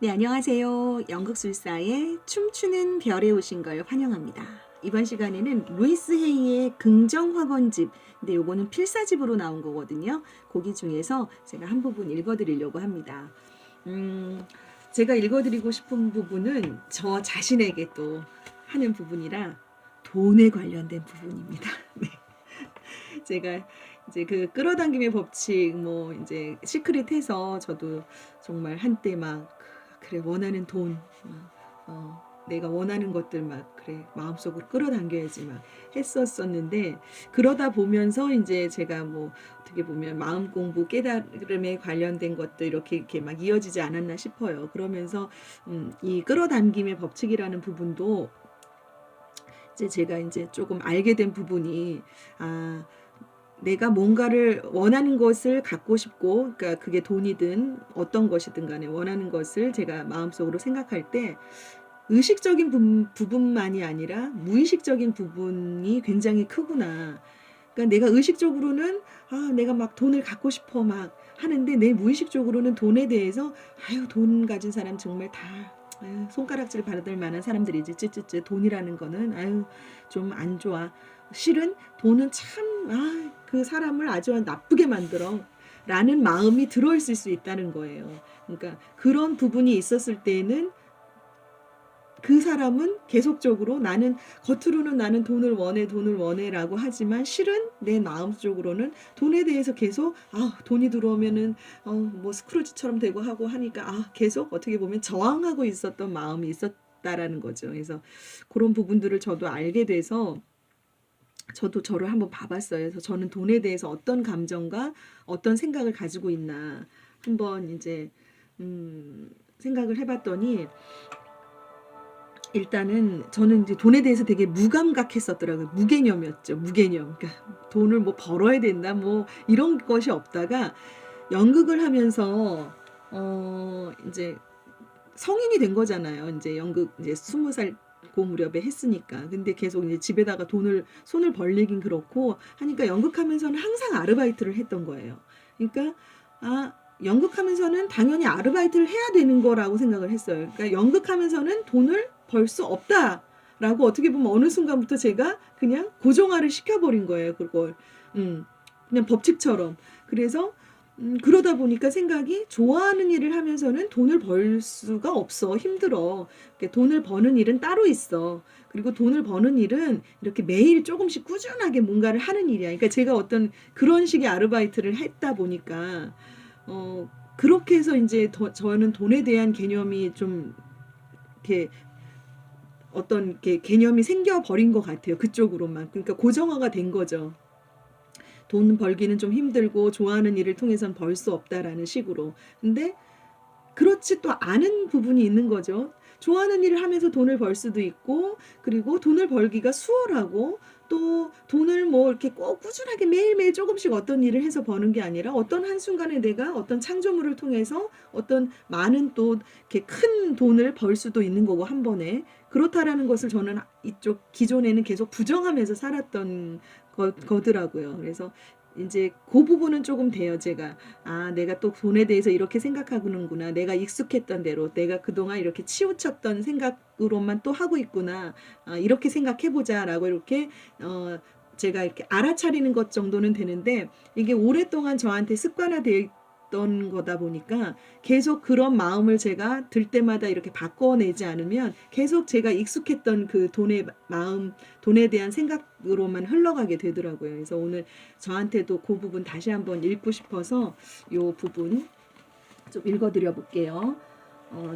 네, 안녕하세요. 연극술사의 춤추는 별에 오신 걸 환영합니다. 이번 시간에는 루이스 헤이의 긍정확언집, 근데 요거는 필사집으로 나온 거거든요. 거기 중에서 제가 한 부분 읽어드리려고 합니다. 음, 제가 읽어드리고 싶은 부분은 저 자신에게 또 하는 부분이라 돈에 관련된 부분입니다. 네. 제가 이제 그 끌어당김의 법칙 뭐 이제 시크릿해서 저도 정말 한때 막 그래 원하는 돈 내가 원하는 것들 막 그래 마음속으로 끌어당겨야지 막 했었었는데 그러다 보면서 이제 제가 뭐 어떻게 보면 마음 공부 깨달음에 관련된 것도 이렇게 막 이어지지 않았나 싶어요. 그러면서 이 끌어당김의 법칙이라는 부분도 이제 제가 이제 조금 알게 된 부분이 내가 뭔가를 원하는 것을 갖고 싶고, 그러니까 그게 돈이든 어떤 것이든 간에 원하는 것을 제가 마음속으로 생각할 때 의식적인 부분만이 아니라 무의식적인 부분이 굉장히 크구나. 그러니까 내가 의식적으로는 내가 막 돈을 갖고 싶어 막 하는데 내 무의식적으로는 돈에 대해서 돈 가진 사람 정말 다 손가락질 받을 만한 사람들이지 찌찌찌 돈이라는 거는 좀 안 좋아. 실은 돈은 참 그 사람을 아주 나쁘게 만들어 라는 마음이 들어있을 수 있다는 거예요. 그러니까 그런 부분이 있었을 때는 그 사람은 계속적으로 겉으로는 나는 돈을 원해라고 하지만 실은 내 마음속으로는 돈에 대해서 계속 돈이 들어오면은 뭐 스크루지처럼 되고 하고 하니까 계속 어떻게 보면 저항하고 있었던 마음이 있었다라는 거죠. 그래서 그런 부분들을 저도 알게 돼서 저도 저를 한번 봐봤어요. 그래서 저는 돈에 대해서 어떤 감정과 어떤 생각을 가지고 있나 한번 이제 생각을 해봤더니 일단은 저는 이제 돈에 대해서 되게 무감각했었더라고요. 무개념이었죠. 무개념. 그러니까 돈을 뭐 벌어야 된다 뭐 이런 것이 없다가 연극을 하면서 이제 성인이 된 거잖아요. 이제 연극 이제 20살 고 무렵에 했으니까. 근데 계속 이제 집에다가 손을 벌리긴 그렇고 하니까 연극하면서는 항상 아르바이트를 했던 거예요. 그러니까 연극하면서는 당연히 아르바이트를 해야 되는 거라고 생각을 했어요. 그러니까 연극하면서는 돈을 벌 수 없다라고 어떻게 보면 어느 순간부터 제가 그냥 고정화를 시켜버린 거예요. 그걸 그냥 법칙처럼. 그래서 그러다 보니까 생각이 좋아하는 일을 하면서는 돈을 벌 수가 없어. 힘들어. 그러니까 돈을 버는 일은 따로 있어. 그리고 돈을 버는 일은 이렇게 매일 조금씩 꾸준하게 뭔가를 하는 일이야. 그러니까 제가 어떤 그런 식의 아르바이트를 했다 보니까 그렇게 해서 이제 저는 돈에 대한 개념이 좀 이렇게 어떤 이렇게 개념이 생겨버린 것 같아요. 그쪽으로만. 그러니까 고정화가 된 거죠. 돈 벌기는 좀 힘들고 좋아하는 일을 통해선 벌 수 없다라는 식으로. 근데 그렇지 또 않은 부분이 있는 거죠. 좋아하는 일을 하면서 돈을 벌 수도 있고 그리고 돈을 벌기가 수월하고 또 돈을 뭐 이렇게 꼭 꾸준하게 매일매일 조금씩 어떤 일을 해서 버는 게 아니라 어떤 한순간에 내가 어떤 창조물을 통해서 어떤 많은 또 이렇게 큰 돈을 벌 수도 있는 거고 한 번에 그렇다라는 것을 저는 이쪽 기존에는 계속 부정하면서 살았던 거더라고요. 그래서 이제 그 부분은 조금 돼요. 제가 내가 또 돈에 대해서 이렇게 생각하는구나. 내가 익숙했던 대로 내가 그동안 이렇게 치우쳤던 생각으로만 또 하고 있구나. 이렇게 생각해보자라고 이렇게 제가 이렇게 알아차리는 것 정도는 되는데 이게 오랫동안 저한테 습관화되어 있던 거다 보니까 계속 그런 마음을 제가 들 때마다 이렇게 바꿔내지 않으면 계속 제가 익숙했던 그 돈의 마음, 돈에 대한 생각으로만 흘러가게 되더라고요. 그래서 오늘 저한테도 그 부분 다시 한번 읽고 싶어서 이 부분 좀 읽어드려 볼게요.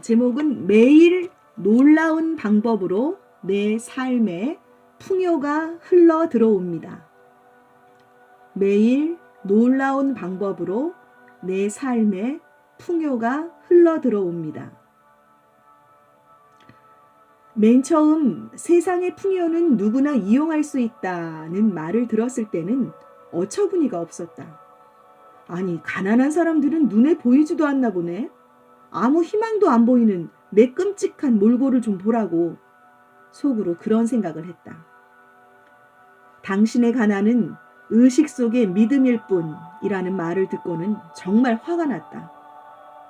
제목은 매일 놀라운 방법으로 내 삶에 풍요가 흘러 들어옵니다. 매일 놀라운 방법으로 내 삶에 풍요가 흘러 들어옵니다. 맨 처음 세상의 풍요는 누구나 이용할 수 있다는 말을 들었을 때는 어처구니가 없었다. 아니, 가난한 사람들은 눈에 보이지도 않나 보네. 아무 희망도 안 보이는 내 끔찍한 몰골을 좀 보라고 속으로 그런 생각을 했다. 당신의 가난은 의식 속의 믿음일 뿐이라는 말을 듣고는 정말 화가 났다.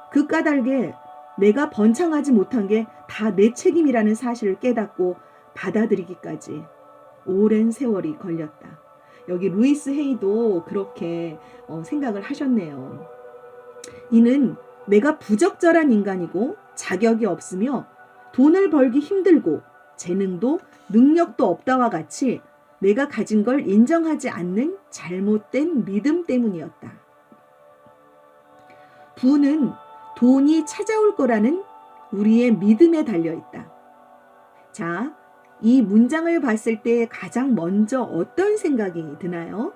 그 까닭에 내가 번창하지 못한 게 다 내 책임이라는 사실을 깨닫고 받아들이기까지 오랜 세월이 걸렸다. 여기 루이스 헤이도 그렇게 생각을 하셨네요. 이는 내가 부적절한 인간이고 자격이 없으며 돈을 벌기 힘들고 재능도 능력도 없다와 같이 내가 가진 걸 인정하지 않는 잘못된 믿음 때문이었다. 부는 돈이 찾아올 거라는 우리의 믿음에 달려있다. 자, 이 문장을 봤을 때 가장 먼저 어떤 생각이 드나요?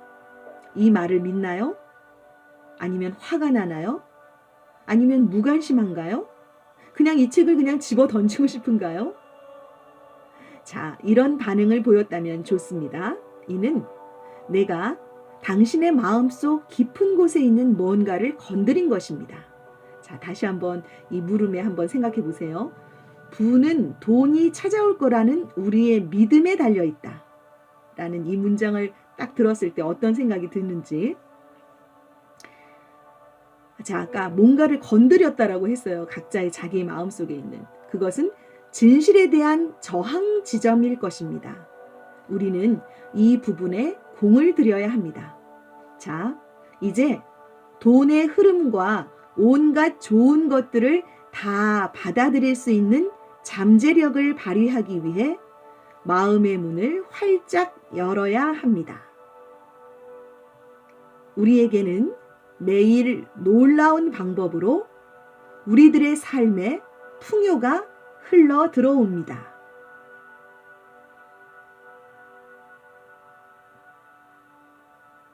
이 말을 믿나요? 아니면 화가 나나요? 아니면 무관심한가요? 그냥 이 책을 그냥 집어 던지고 싶은가요? 자, 이런 반응을 보였다면 좋습니다. 이는 내가 당신의 마음속 깊은 곳에 있는 뭔가를 건드린 것입니다. 자, 다시 한번 이 물음에 한번 생각해 보세요. 부는 돈이 찾아올 거라는 우리의 믿음에 달려있다. 라는 이 문장을 딱 들었을 때 어떤 생각이 드는지. 자, 아까 뭔가를 건드렸다라고 했어요. 각자의 자기의 마음속에 있는. 그것은 진실에 대한 저항 지점일 것입니다. 우리는 이 부분에 공을 들여야 합니다. 자, 이제 돈의 흐름과 온갖 좋은 것들을 다 받아들일 수 있는 잠재력을 발휘하기 위해 마음의 문을 활짝 열어야 합니다. 우리에게는 매일 놀라운 방법으로 우리들의 삶에 풍요가 흘러 들어옵니다.